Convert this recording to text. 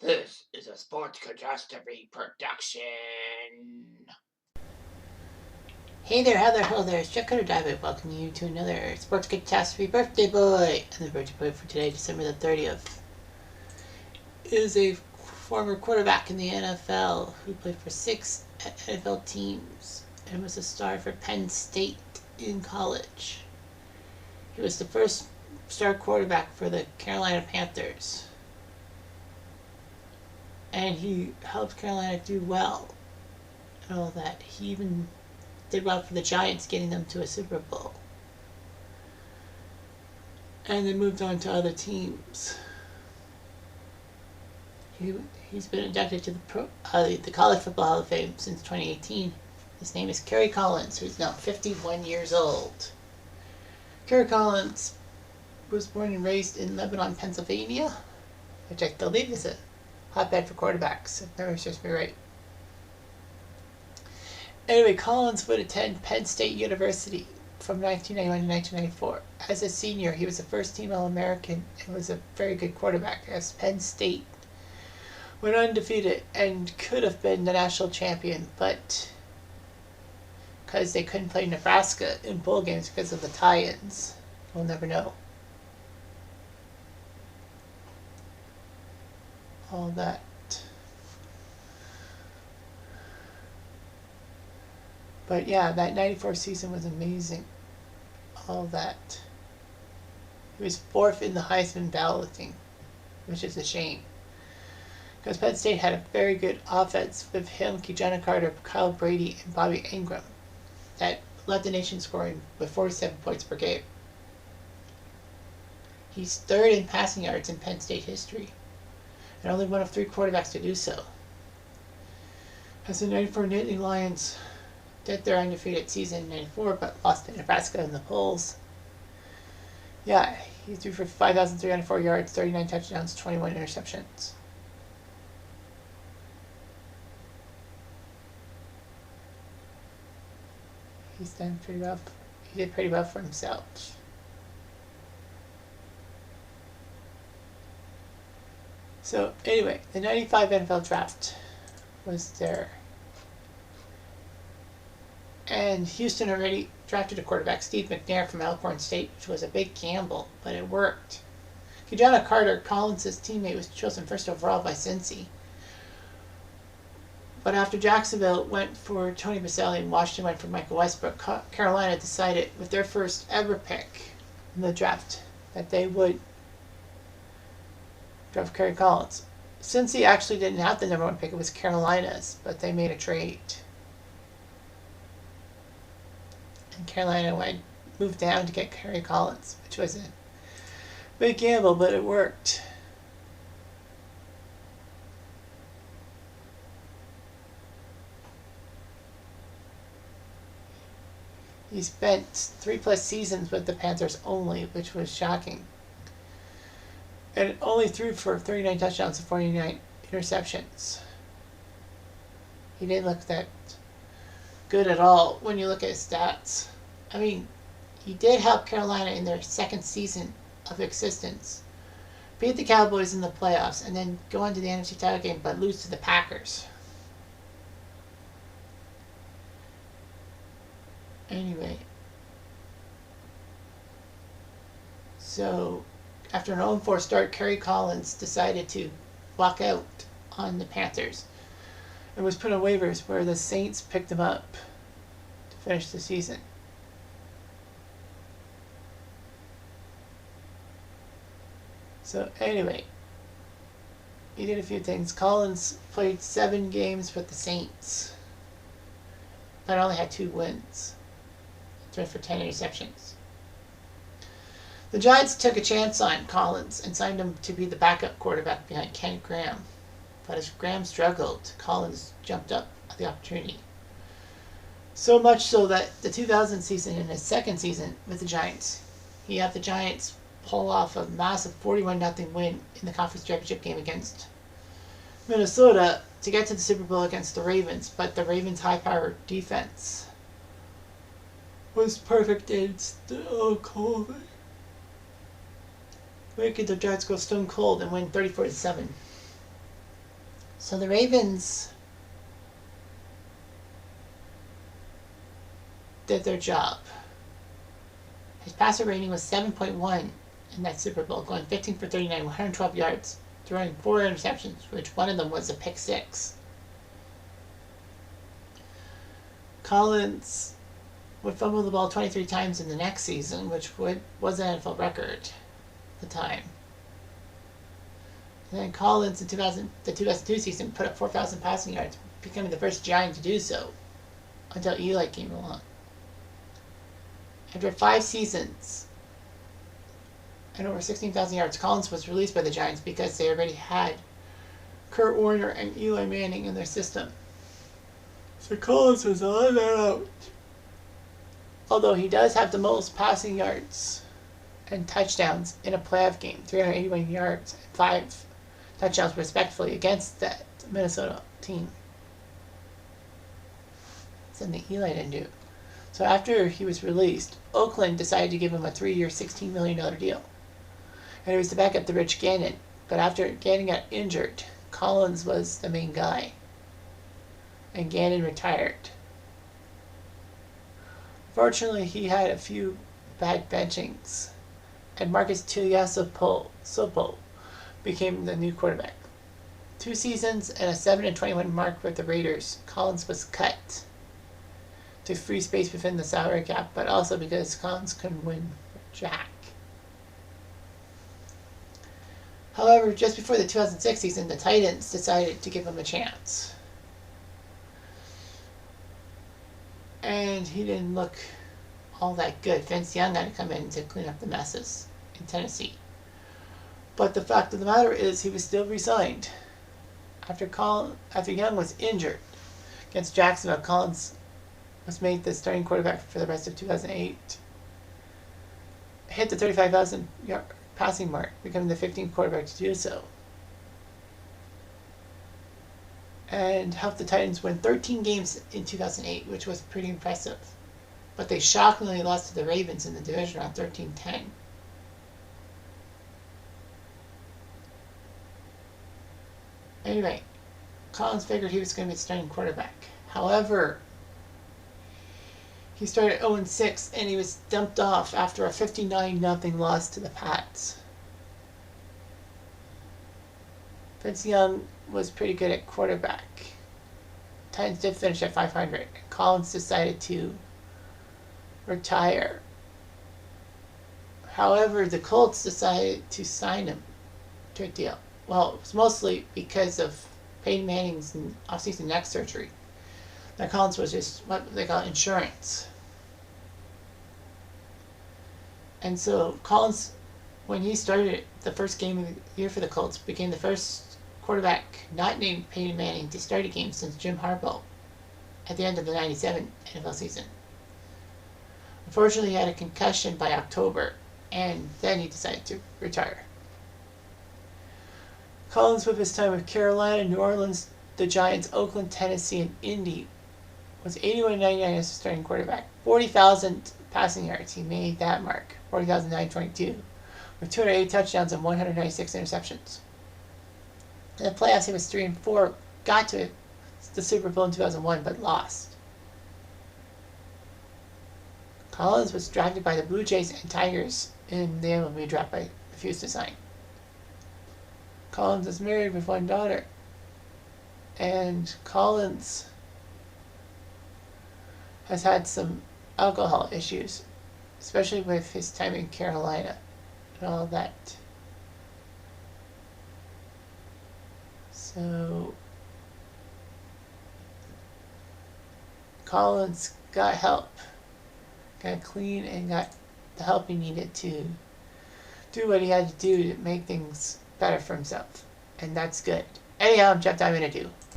This is a Sports Catastrophe production. Hey there, how there, hello there, it's Chuck Cutter Dive welcoming you to another Sports Catastrophe Birthday Boy. And the birthday boy for today, December the 30th, is a former quarterback in the NFL who played for 6 NFL teams and was a star for Penn State in college. He was the first star quarterback for the Carolina Panthers. And he helped Carolina do well and all that. He even did well for the Giants, getting them to a Super Bowl. And then moved on to other teams. He's been inducted to the College Football Hall of Fame since 2018. His name is Kerry Collins, who's now 51 years old. Kerry Collins was born and raised in Lebanon, Pennsylvania, which I believe is a hotbed for quarterbacks, if memory serves me right. Anyway, Collins would attend Penn State University from 1991 to 1994. As a senior, he was a first-team All-American and was a very good quarterback, as Penn State went undefeated and could have been the national champion, but because they couldn't play Nebraska in bowl games because of the tie-ins, we'll never know. All that. But yeah, that 94 season was amazing. All that. He was 4th in the Heisman balloting, which is a shame. Because Penn State had a very good offense with him, Kijana Carter, Kyle Brady, and Bobby Ingram that led the nation scoring with 47 points per game. He's 3rd in passing yards in Penn State history, and only one of 3 quarterbacks to do so. As the 94 Nittany Lions did their undefeated season in 94, but lost to Nebraska in the polls. Yeah, he threw for 5,304 yards, 39 touchdowns, 21 interceptions. He's done pretty well. He did pretty well for himself. So anyway, the 95 NFL draft was there. And Houston already drafted a quarterback, Steve McNair from Alcorn State, which was a big gamble, but it worked. Kijana Carter, Collins' teammate, was chosen first overall by Cincy. But after Jacksonville went for Tony Baselli and Washington went for Michael Westbrook, Carolina decided with their first ever pick in the draft that they would draft Kerry Collins. Cincy actually didn't have the number 1 pick, it was Carolina's, but they made a trade. And Carolina moved down to get Kerry Collins, which was a big gamble, but it worked. He spent 3+ seasons with the Panthers only, which was shocking. And only threw for 39 touchdowns and 49 interceptions. He didn't look that good at all when you look at his stats. I mean, he did help Carolina in their 2nd season of existence. Beat the Cowboys in the playoffs and then go on to the NFC title game but lose to the Packers. Anyway. So, after an 0-4 start, Kerry Collins decided to walk out on the Panthers and was put on waivers where the Saints picked him up to finish the season. So anyway, he did a few things. Collins played 7 games with the Saints, but only had 2 wins. Threw for 10 interceptions. The Giants took a chance on Collins and signed him to be the backup quarterback behind Ken Graham. But as Graham struggled, Collins jumped up at the opportunity. So much so that the 2000 season, in his 2nd season with the Giants, he had the Giants pull off a massive 41-0 win in the conference championship game against Minnesota to get to the Super Bowl against the Ravens. But the Ravens' high-powered defense was perfect and still cold, making the Giants go stone cold and win 34-7. So the Ravens did their job. His passer rating was 7.1 in that Super Bowl, going 15 for 39, 112 yards, throwing 4 interceptions, which one of them was a pick six. Collins would fumble the ball 23 times in the next season, which was an NFL record at the time. And then Collins in the 2002 season put up 4,000 passing yards, becoming the first Giant to do so, until Eli came along. After 5 seasons and over 16,000 yards, Collins was released by the Giants because they already had Kurt Warner and Eli Manning in their system. So Collins was on out. Although he does have the most passing yards and touchdowns in a playoff game, 381 yards and 5 touchdowns respectively against that Minnesota team. Something Eli didn't do. So after he was released, Oakland decided to give him a 3-year, $16 million deal. And it was to back up the Rich Gannon. But after Gannon got injured, Collins was the main guy. And Gannon retired. Fortunately, he had a few bad benchings. And Marcus Tuiasosopo became the new quarterback. 2 seasons and a 7-21 mark with the Raiders, Collins was cut to free space within the salary cap, but also because Collins couldn't win Jack. However, just before the 2006 season, the Titans decided to give him a chance. And he didn't look all that good. Vince Young had to come in to clean up the messes in Tennessee. But the fact of the matter is, he was still resigned. After Young was injured against Jacksonville, Collins was made the starting quarterback for the rest of 2008. Hit the 35,000 yard passing mark, becoming the 15th quarterback to do so. And helped the Titans win 13 games in 2008, which was pretty impressive. But they shockingly lost to the Ravens in the division on 13-10. Anyway, Collins figured he was going to be the starting quarterback. However, he started 0-6 and he was dumped off after a 59-0 loss to the Pats. Vince Young was pretty good at quarterback. Titans did finish at 500. Collins decided to retire. However, the Colts decided to sign him to a deal. Well, it was mostly because of Peyton Manning's offseason neck surgery. That Collins was just what they call insurance. And so Collins, when he started the first game of the year for the Colts, became the first quarterback not named Peyton Manning to start a game since Jim Harbaugh at the end of the 97 NFL season. Unfortunately, he had a concussion by October, and then he decided to retire. Collins, with his time with Carolina, New Orleans, the Giants, Oakland, Tennessee, and Indy, was 81-99 as a starting quarterback. 40,000 passing yards. He made that mark. 40,922. With 208 touchdowns and 196 interceptions. In the playoffs, he was 3-4. Got to the Super Bowl in 2001, but lost. Collins was drafted by the Blue Jays and Tigers in the MLB draft, but refused to sign. Collins is married with 1 daughter. And Collins has had some alcohol issues, especially with his time in Carolina and all that. So Collins got help, got clean, and got the help he needed to do what he had to do to make things better for himself. And that's good. Anyhow, I'm Jeff Diamond.